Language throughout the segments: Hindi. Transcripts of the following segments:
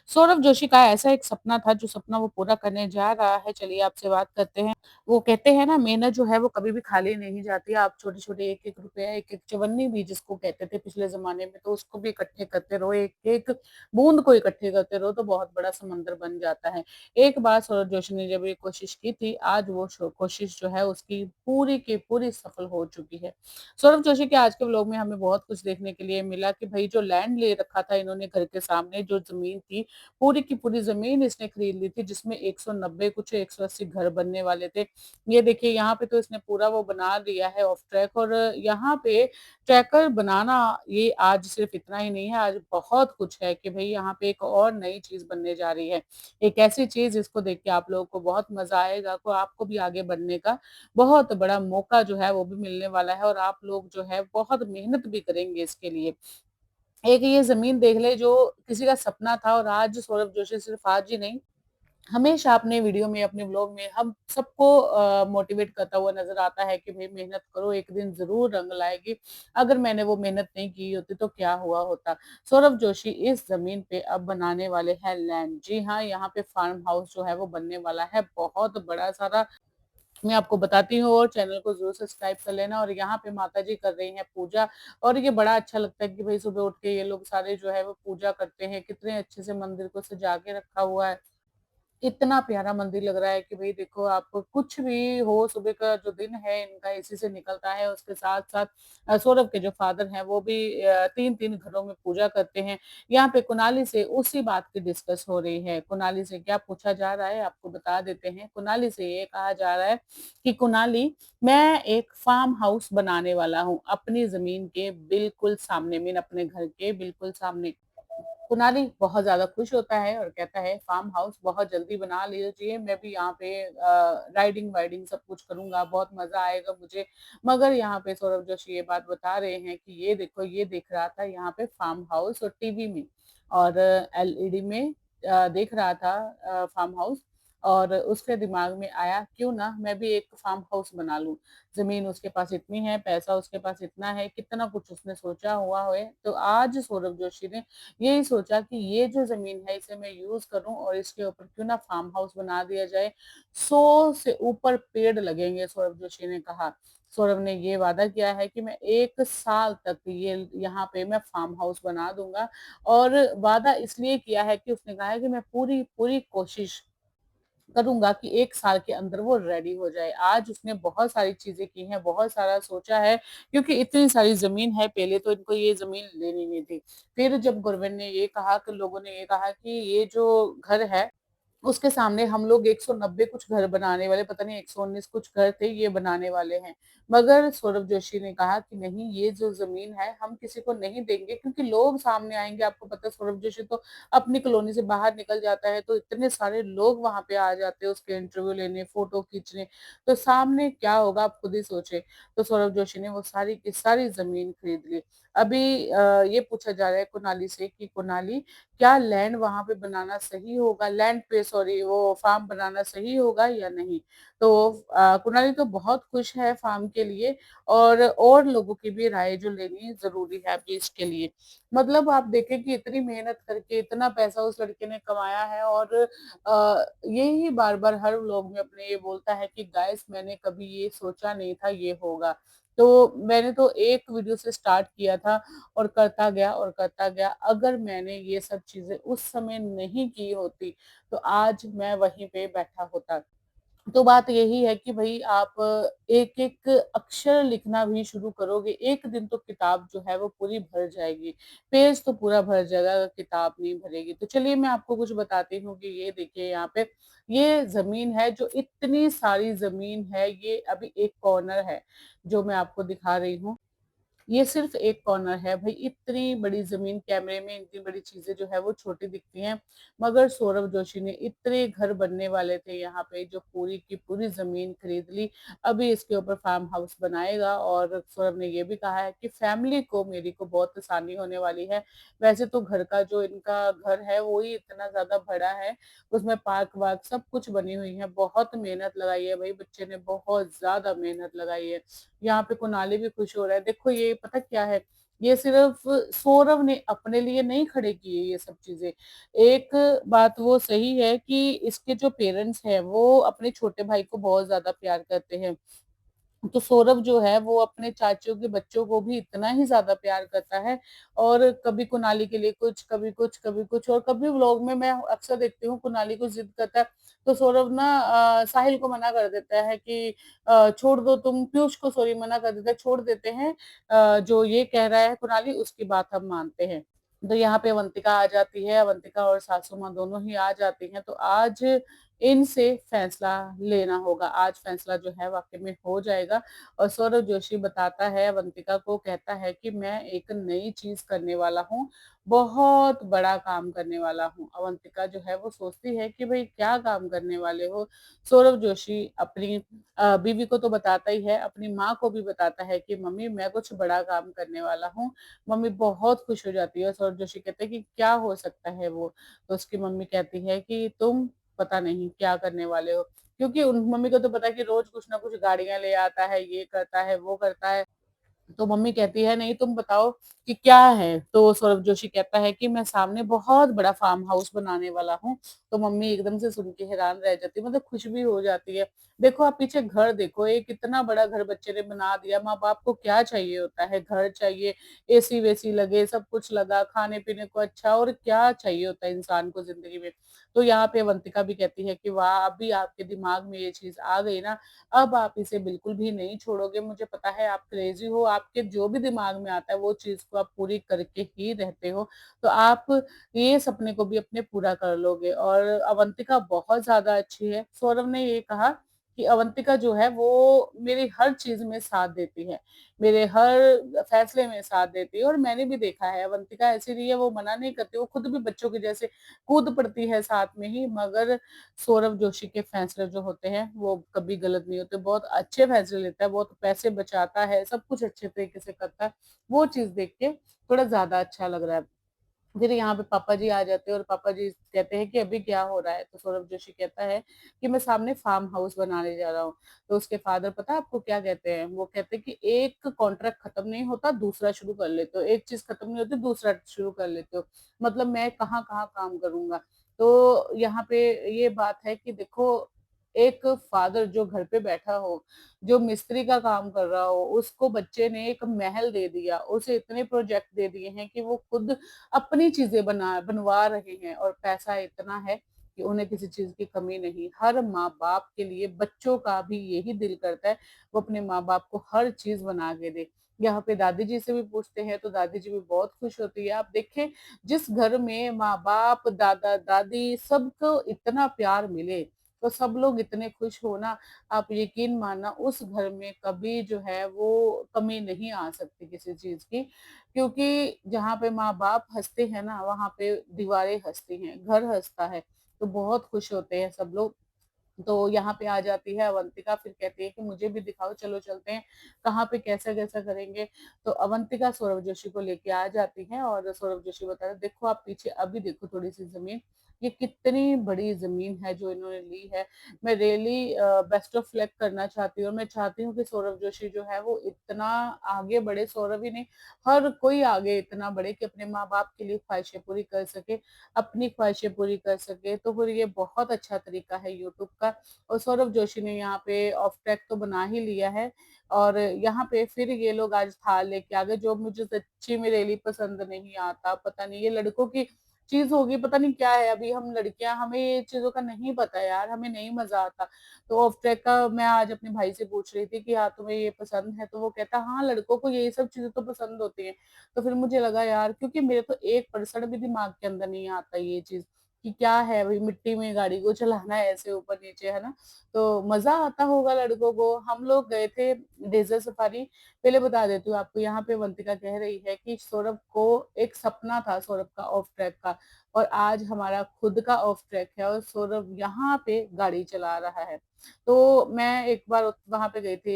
सौरभ जोशी का ऐसा एक सपना था, जो सपना वो पूरा करने जा रहा है। चलिए आपसे बात करते हैं। वो कहते हैं ना, मेहनत जो है वो कभी भी खाली नहीं जाती। आप छोटे-छोटे एक-एक रुपया, एक-एक चवन्नी भी जिसको कहते थे पिछले ज़माने में, तो उसको भी इकट्ठे करते रहो, एक-एक बूँद को इकट्ठे करते रहो तो बहुत बड़ा समंदर बन जाता है। एक बार सौरभ जोशी ने जब ये कोशिश की थी, आज वो कोशिश जो है उसकी पूरी की पूरी सफल हो चुकी है। सौरभ जोशी के आज के व्लॉग में हमें बहुत कुछ देखने के लिए मिला कि भई जो लैंड ले रखा था इन्होंने घर के सामने, जो ज़मीन थी, पूरी की पूरी ज़मीन इसने खरीद ली थी, जिसमें 190 कुछ 180 घर बनने वाले थे। ये देखिए यहाँ पे तो इसने पूरा वो बना लिया है ऑफ ट्रैक, और यहाँ पे ट्रैकर बनाना, ये आज सिर्फ़ इतना ही नहीं है, आज बहुत कुछ है कि भई यहाँ पे एक और नई चीज़ बनने जा रही है। एक ऐसी चीज़ जिसको देख के आप लोगों को बहुत मज़ा आएगा, को आपको भी आगे बढ़ने का बहुत बड़ा मौका जो है वो भी मिलने वाला है, और आप लोग जो है बहुत मेहनत भी करेंगे इसके लिए। एक ये ज़मीन देख ले, जो किसी का सपना था, और आज सौरभ जोशी सिर्फ़ आज ही नहीं, हमेशा अपने वीडियो में, अपने व्लॉग में हम सबको मोटिवेट करता हुआ नज़र आता है कि भई मेहनत करो, एक दिन ज़रूर रंग लाएगी। अगर मैंने वो मेहनत नहीं की होती तो क्या हुआ होता? सौरभ जोशी इस ज़मीन पे अब बनाने वाले हैं लैंड। जी हाँ, यहाँ पे फार्म हाउस जो है वो बनने वाला है, बहुत बड़ा सारा। मैं आपको बताती हूँ, और चैनल को ज़रूर सब्सक्राइब कर लेना। और यहाँ पे माताजी कर रही हैं पूजा, और ये बड़ा अच्छा लगता है कि भई सुबह उठ के ये लोग सारे जो है वो पूजा करते हैं। कितने अच्छे से मंदिर को सजा के रखा हुआ है। इतना प्यारा मंदिर लग रहा है कि भई देखो, आप कुछ भी हो, सुबह का जो दिन है इनका इसी से निकलता है। उसके साथ-साथ सौरभ के जो फादर हैं वो भी 3-3 घरों में पूजा करते हैं। यहाँ पे कुनाली से उसी बात की डिस्कस हो रही है। कुनाली से क्या पूछा जा रहा है, आपको बता देते हैं। कुनाली से ये कहा जा रहा है कि कुनाली, मैं एक फार्म हाउस बनाने वाला हूँ, अपनी ज़मीन के बिल्कुल सामने, मीन अपने घर के बिल्कुल सामने। कुनाली बहुत ज़्यादा खुश होता है और कहता है, फार्म हाउस बहुत जल्दी बना लीजिए, मैं भी यहाँ पे राइडिंग-वाइडिंग सब कुछ करूँगा, बहुत मज़ा आएगा मुझे। मगर यहाँ पे सौरभ जोशी ये बात बता रहे हैं कि ये देखो, ये दिख रहा था यहाँ पे फार्म हाउस, और टीवी में और एलईडी में देख रहा था फार्म हाउस, और उसके दिमाग में आया, क्यों ना मैं भी एक फार्म हाउस बना लूँ। ज़मीन उसके पास इतनी है, पैसा उसके पास इतना है, कितना कुछ उसने सोचा हुआ है। तो आज सौरभ जोशी ने यही सोचा कि ये जो ज़मीन है इसे मैं यूज़ करूँ, और इसके ऊपर क्यों ना फार्म हाउस बना दिया जाए। 100 से ऊपर पेड़ लगेंगे, सौरभ जोशी ने कहा। सौरभ ने ये वादा किया है कि मैं 1 साल तक ये यहाँ पे मैं फार्म हाउस बना दूँगा, और वादा इसलिए किया है कि उसने कहा है कि मैं पूरी कोशिश करूँगा कि 1 साल के अंदर वो रेडी हो जाए। आज उसने बहुत सारी चीज़ें की हैं, बहुत सारा सोचा है, क्योंकि इतनी सारी ज़मीन है, पहले तो इनको ये ज़मीन लेनी नहीं थी। फिर जब गवर्नमेंट ने ये कहा, कि लोगों ने ये कहा कि ये जो घर है, उसके सामने हम लोग 190 कुछ घर बनाने वाले, पता नहीं 119 कुछ घर थे, ये बनाने वाले हैं। मगर सौरभ जोशी ने कहा कि नहीं, ये जो ज़मीन है हम किसी को नहीं देंगे, क्योंकि लोग सामने आएँगे। आपको पता है, सौरभ जोशी तो अपनी कॉलोनी से बाहर निकल जाता है तो इतने सारे लोग वहाँ पे आ जाते हैं उसके इंटरव्यू लेने, फ़ोटो खींचने, तो सामने क्या होगा आप खुद ही सोचें। तो सौरभ जोशी ने वो सारी की सारी ज़मीन खरीद ली। अभी ये पूछा जा रहा है कुनाली से कि कुनाली, क्या लैंड वहाँ पे बनाना सही होगा, लैंड पे सॉरी वो फार्म बनाना सही होगा या नहीं? तो कुनाली तो बहुत खुश है फार्म के लिए, और लोगों की भी राय जो लेनी ज़रूरी है अभी इसके लिए। मतलब आप देखें कि इतनी मेहनत करके इतना पैसा उस लड़के ने कमाया है, और यही बार-बार हर व्लॉग में अपने ये बोलता है कि गाइस, मैंने कभी ये सोचा नहीं था ये होगा। तो मैंने तो एक वीडियो से स्टार्ट किया था, और करता गया और करता गया। अगर मैंने ये सब चीज़ें उस समय नहीं की होती, तो आज मैं वहीं पे बैठा होता। तो बात यही है कि भई आप एक-एक अक्षर लिखना भी शुरू करोगे, एक दिन तो किताब जो है वो पूरी भर जाएगी। पेज तो पूरा भर जाएगा, किताब नहीं भरेगी। तो चलिए मैं आपको कुछ बताती हूँ कि ये देखिए यहाँ पे, ये ज़मीन है, जो इतनी सारी ज़मीन है, ये अभी एक कॉर्नर है, जो मैं आपको दिखा रही हूँ। ये सिर्फ़ एक कॉर्नर है भई, इतनी बड़ी ज़मीन, कैमरे में इतनी बड़ी चीज़ें जो है वो छोटी दिखती हैं। मगर सौरभ जोशी ने इतने घर बनने वाले थे यहाँ पे, जो पूरी की पूरी ज़मीन खरीद ली। अभी इसके ऊपर फार्म हाउस बनाएगा, और सौरभ ने ये भी कहा है कि फैमिली को, मेरी को बहुत आसानी होने वाली है। वैसे तो घर का जो इनका घर है वो ही इतना ज़्यादा बड़ा है, उसमें पार्क-वार्क सब कुछ बनी हुई है। बहुत मेहनत लगाई है भई, बच्चे ने बहुत ज़्यादा मेहनत लगाई है। यहाँ पे कुनाली भी खुश हो रहा है। देखो ये पता क्या है, ये सिर्फ़ सौरभ ने अपने लिए नहीं खड़े किए ये सब चीज़ें। एक बात वो सही है कि इसके जो पेरेंट्स हैं, वो अपने छोटे भाई को बहुत ज़्यादा प्यार करते हैं। तो सौरभ जो है वो अपने चाचू के बच्चों को भी इतना ही ज़्यादा प्यार करता है और कभी कुनाली के लिए कुछ, कभी कुछ, कभी कुछ और कभी व्लॉग में मैं अक्सर देखती हूँ कुनाली कुछ ज़िद करता है, तो सौरभ ना साहिल को मना कर देता है कि छोड़ दो तुम पीयूष को सॉरी मना कर देता है, छोड़ देते हैं जो ये कह रहा है कुनाली उसकी बात हम मानते हैं। तो यहाँ पे अवंतिका आ जाती है, अवंतिका और सासू माँ दोनों ही आ जाती हैं, तो आज इनसे फैसला लेना होगा। आज फैसला जो है वाक़ई में हो जाएगा और सौरभ जोशी बताता है अवंतिका को कहता है कि मैं एक नई चीज़ करने वाला हूँ, बहुत बड़ा काम करने वाला हूँ। अवंतिका जो है वो सोचती है कि भई क्या काम करने वाले हो? सौरभ जोशी अपनी बीवी को तो बताता ही है, अपनी माँ को भी बताता है कि मम्मी मैं कुछ बड़ा काम करने वाला हूँ। मम्मी बहुत खुश हो जाती है और सौरभ जोशी कहते हैं कि क्या हो सकता है वो? तो उसकी मम्मी कहती है कि तुम पता नहीं क्या करने वाले हो। क्योंकि उन मम्मी को तो पता है कि रोज़ कुछ ना कुछ गाड़ियाँ ले आता है, ये करता है, वो करता है। तो मम्मी कहती है नहीं तुम बताओ कि क्या है? तो सौरभ जोशी कहता है कि मैं सामने बहुत बड़ा फार्म हाउस बनाने वाला हूँ। तो मम्मी एकदम से सुन के हैरान रह जाती है मतलब खुश भी हो जाती है। देखो आप पीछे घर देखो, एक इतना बड़ा घर बच्चे ने बना दिया, माँ-बाप को क्या चाहिए होता है? घर चाहिए, एसी-वेसी लगे, सब कुछ लगा, खाने-पीने को अच्छा और क्या चाहिए होता है इंसान को ज़िंदगी में। तो यहाँ पे अवंतिका भी कहती है कि वाह! अभी आपके दिमाग में ये चीज़ आ गई ना, अब आप इसे बिल्कुल भी नहीं छोड़ोगे। मुझे पता है आप क्रेज़ी हो, आपके जो भी दिमाग में आता है वो चीज़ को आप पूरी करके ही रहते हो। तो आप ये सपने को भी अपने पूरा कर लोगे और अवंतिका बहुत ज़्यादा अच्छी है। सौरभ ने ये कहा कि अवंतिका जो है वो मेरी हर चीज़ में साथ देती है, मेरे हर फैसले में साथ देती है और मैंने भी देखा है अवंतिका ऐसी नहीं है वो मना नहीं करती, वो खुद भी बच्चों के जैसे कूद पड़ती है साथ में ही मगर सौरभ जोशी के फैसले जो होते हैं वो कभी गलत नहीं होते, बहुत अच्छे फैसले लेता है, बहुत पैसे बचाता है, सब कुछ अच्छे तरीके से करता है। वो चीज़ देख के थोड़ा ज़्यादा अच्छा लग रहा है। फिर यहाँ पे पापा जी आ जाते हैं और पापा जी कहते हैं कि अभी क्या हो रहा है? तो सौरभ जोशी कहता है कि मैं सामने फार्म हाउस बनाने जा रहा हूँ। तो उसके फादर पता है आपको क्या कहते हैं? वो कहते हैं कि एक कॉन्ट्रैक्ट खत्म नहीं होता, दूसरा शुरू कर लेते हो। एक चीज़ खत्म नहीं होती, दूसरा शुरू कर लेते हो। मतलब मैं कहाँ-कहाँ काम करूँगा? तो यहाँ पे ये बात है कि देखो एक फादर जो घर पे बैठा हो, जो मिस्त्री का काम कर रहा हो, उसको बच्चे ने एक महल दे दिया, उसे इतने प्रोजेक्ट दे दिए हैं कि वो खुद अपनी चीज़ें बनवा रहे हैं और पैसा इतना है कि उन्हें किसी चीज़ की कमी नहीं। हर माँ-बाप के लिए बच्चों का भी यही दिल करता है, वो अपने माँ-बाप को हर चीज़ बना के दे। यहाँ पे दादी जी से भी पूछते हैं तो दादी जी भी बहुत खुश होती है। आप देखें जिस घर में माँ-बाप, दादा-दादी सबको इतना प्यार मिले, तो सब लोग इतने खुश हो ना, आप यकीन मानना उस घर में कभी जो है वो कमी नहीं आ सकती किसी चीज़ की। क्योंकि जहाँ पे माँ-बाप हँसते हैं ना, वहाँ पे दीवारें हँसती हैं, घर हँसता है, तो बहुत खुश होते हैं सब लोग। तो यहाँ पे आ जाती है अवंतिका फिर कहती है कि मुझे भी दिखाओ चलो चलते हैं, कहाँ पे कैसा-कैसा करेंगे? तो अवंतिका सौरभ जोशी को लेके आ जाती हैं और सौरभ जोशी बताता है देखो आप पीछे अभी देखो थोड़ी-सी ज़मीन, ये कितनी बड़ी ज़मीन है जो इन्होंने ली है। मैं रियली बेस्ट ऑफ लक करना चाहती हूँ और मैं चाहती हूँ कि सौरभ जोशी जो है वो इतना आगे बढ़े, सौरभ ही नहीं हर कोई आगे इतना बढ़े कि अपने माँ-बाप के लिए ख्वाहिशें पूरी कर सके, अपनी ख्वाहिशें पूरी कर सके, तो फिर ये बहुत अच्छा तरीका है यूट्यूब का और सौरभ जोशी ने यहाँ पे ऑफ ट्रैक तो बना ही लिया है और यहाँ पे फिर ये लोग आज थार लेके आ गए, जो मुझे सच्ची में रियली पसंद नहीं आता। पता नहीं ये लड़कों की चीज़ होगी, पता नहीं क्या है, अभी हम लड़कियाँ हमें ये चीज़ों का नहीं पता यार, हमें नहीं मज़ा आता। तो ऑफ ट्रैक का मैं आज अपने भाई से पूछ रही थी कि हाँ, तुम्हें ये पसंद है? तो वो कहता हाँ, लड़कों को यही सब चीज़ें तो पसंद होती हैं। तो फिर मुझे लगा यार क्योंकि मेरे तो 1% भी दिमाग के अंदर नहीं आता ये चीज़ कि क्या है भई मिट्टी में गाड़ी को चलाना है ऐसे ऊपर-नीचे, है ना? तो मज़ा आता होगा लड़कों को। हम लोग गए थे डेज़र्ट सफारी, पहले बता देती हूँ आपको यहाँ पे अवंतिका कह रही है कि सौरभ को एक सपना था सौरभ का ऑफ ट्रैक का और आज हमारा खुद का ऑफ ट्रैक है और सौरभ यहाँ पे गाड़ी चला रहा है। तो मैं एक बार वहाँ पे गई थी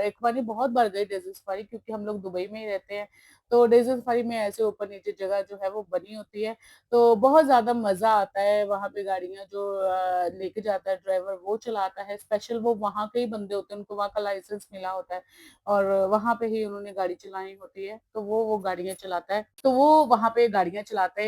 एक बार नहीं बहुत बार गई डेज़र्ट सफारी क्योंकि हम लोग दुबई में ही रहते हैं। तो डेज़र्ट सफारी में ऐसे ऊपर-नीचे जगह जो है वो बनी होती है। तो बहुत ज़्यादा मज़ा आता है वहाँ पे गाड़ियाँ जो लेके जाता है ड्राइवर वो चलाता है, स्पेशल वो वहाँ के ही बंदे होते हैं, उनको वहाँ का लाइसेंस मिला होता है और वहाँ पे ही उन्होंने गाड़ी चलाई होती है, तो वो गाड़ियाँ चलाता है। तो वो वहाँ पे गाड़ियाँ चलाते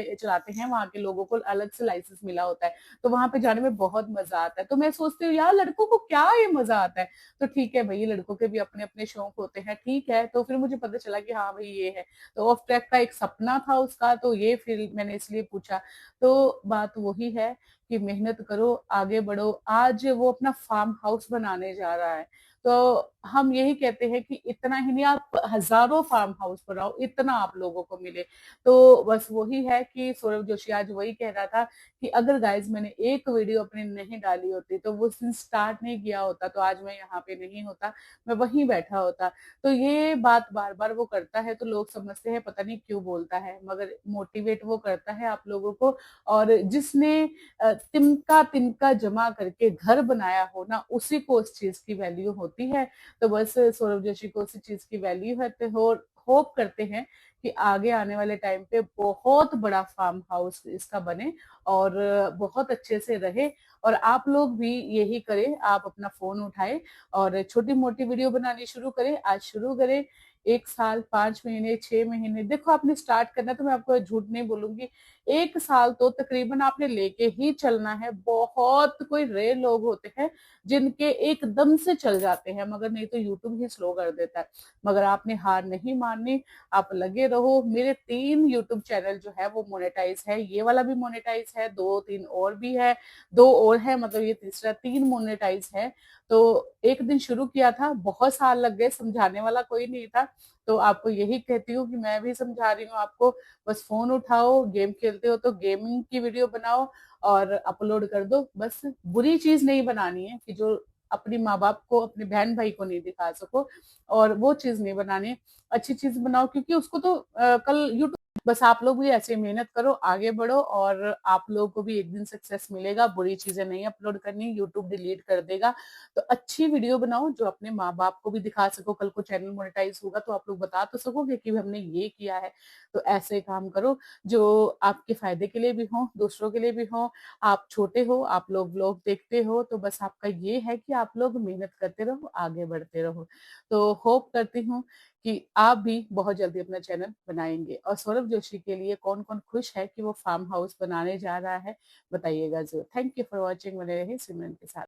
हैं, वहाँ के लोगों को अलग से लाइसेंस मिला होता है। तो वहाँ पे जाने में बहुत मज़ा आता है। तो मैं सोचती हूँ यार लड़कों को क्या ये मज़ा आता है? तो ठीक है भई, लड़कों के भी अपने-अपने शौक होते हैं, ठीक है। तो फिर मुझे पता चला कि हाँ भई ये है। तो ऑफ ट्रैक का एक सपना था उसका, तो ये फिर मैंने इसलिए पूछा। तो बात वही है कि मेहनत करो, आगे बढ़ो। आज वो अपना फार्म हाउस बनाने जा रहा है। तो हम यही कहते हैं कि इतना ही नहीं, आप हज़ारों फार्म हाउस बनाओ, इतना आप लोगों को मिले। तो बस वही है कि सौरभ जोशी आज वही कह रहा था कि अगर गाइज़ मैंने एक वीडियो अपनी नहीं डाली होती, तो वो उस दिन स्टार्ट नहीं किया होता, तो आज मैं यहाँ पे नहीं होता, मैं वहीं बैठा होता। तो ये बात बार-बार वो करता है, तो लोग समझते हैं पता नहीं क्यों बोलता है, मगर मोटिवेट वो करता है आप लोगों को। और जिसने तिनका-तिनका जमा करके घर बनाया हो ना, उसी को उस चीज़ की वैल्यू होती है। तो बस सौरभ जोशी को उसी चीज़ की वैल्यू है, तो होप करते हैं कि आगे आने वाले टाइम पे बहुत बड़ा फार्म हाउस इसका बने और बहुत अच्छे से रहे। और आप लोग भी यही करें, आप अपना फ़ोन उठाएँ और छोटी-मोटी वीडियो बनानी शुरू करें। आज शुरू करें, 1 साल, 5 महीने, 6 महीने, देखो आपने स्टार्ट करना है, तो मैं आपको झूठ नहीं बोलूँगी, 1 साल तो तकरीबन आपने लेके ही चलना है। बहुत कोई रेयर लोग होते हैं जिनके एकदम से चल जाते हैं, मगर नहीं तो यूट्यूब ही स्लो कर देता है। मगर आपने हार नहीं माननी, आप लगे रहो। मेरे 3 यूट्यूब चैनल जो है वो मोनेटाइज़ है, ये वाला भी मोनेटाइज़ है, 2-3 और भी है, 2 और है, मतलब ये तीसरा, 3 मोनेटाइज़ है। तो एक दिन शुरू किया था, बहुत साल लग गए, समझाने वाला कोई नहीं था। तो आपको यही कहती हूँ कि मैं भी समझा रही हूँ आपको, बस फ़ोन उठाओ, गेम खेलते हो तो गेमिंग की वीडियो बनाओ और अपलोड कर दो। बस बुरी चीज़ नहीं बनानी है कि जो अपने माँ-बाप को, अपने बहन-भाई को नहीं दिखा सको, और वो चीज़ नहीं बनानी है। अच्छी चीज़ बनाओ, क्योंकि उसको तो कल यूट्यूब, बस आप लोग भी ऐसे मेहनत करो, आगे बढ़ो और आप लोगों को भी एक दिन सक्सेस मिलेगा। बुरी चीज़ें नहीं अपलोड करनी, यूट्यूब डिलीट कर देगा। तो अच्छी वीडियो बनाओ जो अपने माँ-बाप को भी दिखा सको, कल को चैनल मोनेटाइज़ होगा तो आप लोग बता तो सकोगे कि हमने ये किया है। तो ऐसे काम करो जो आपके फ़ायदे के लिए भी हों, दूसरों के लिए भी हों। आप छोटे हो, आप लोग व्लॉग देखते हो, तो बस आपका ये है कि आप लोग मेहनत करते रहो, आगे बढ़ते रहो। तो होप करती हूँ कि आप भी बहुत जल्दी अपना चैनल बनाएँगे। और सौरभ जोशी के लिए कौन-कौन खुश है कि वो फार्म हाउस बनाने जा रहा है, बताइएगा ज़रूर। Thank you for watching. बने रहिए सिमरन के साथ।